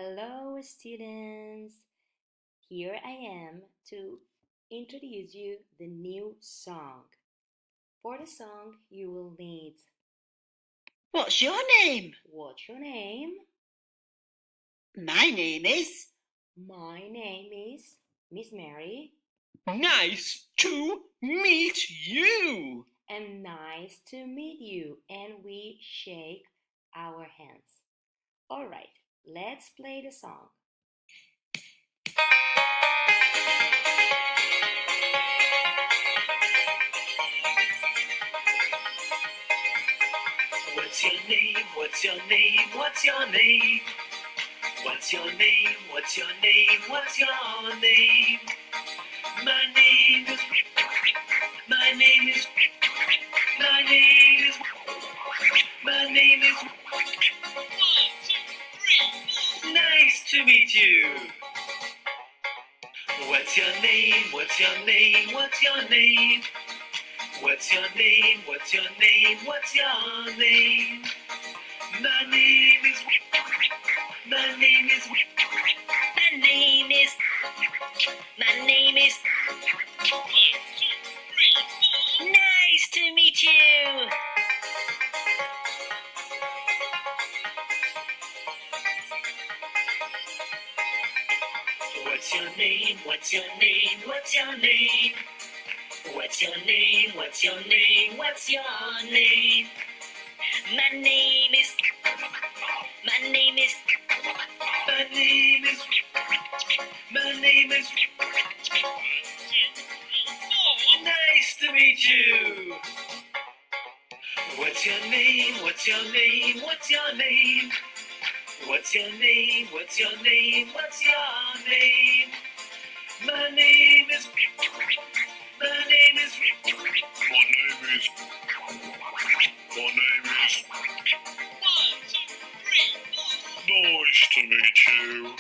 Hello, students. Here I am to introduce you the new song. For the song, you will need What's your name? what's your name? My name is. My name is Miss Mary, Nice to meet you. and nice to meet you. And we shake our hands. All right, let's play the song. What's your name? What's your name? What's your name? What's your name? What's your name? What's your name? My name is. My name is. My name is. My name is. Nice to meet you. What's your name? What's your name? What's your name? What's your name? What's your name? What's your name? My name is. My name is. My name is. My name is. Nice to meet you. What's your name? What's your name? What's your name? What's your name? What's your name? What's your name? My name is. My name is. My name is. My name is. Nice to meet you. What's your name? What's your name? What's your name? What's your name? What's your name? What's your name? My name is. My name is. My name is. My name is. 1, 2, 3, 4. Nice to meet you.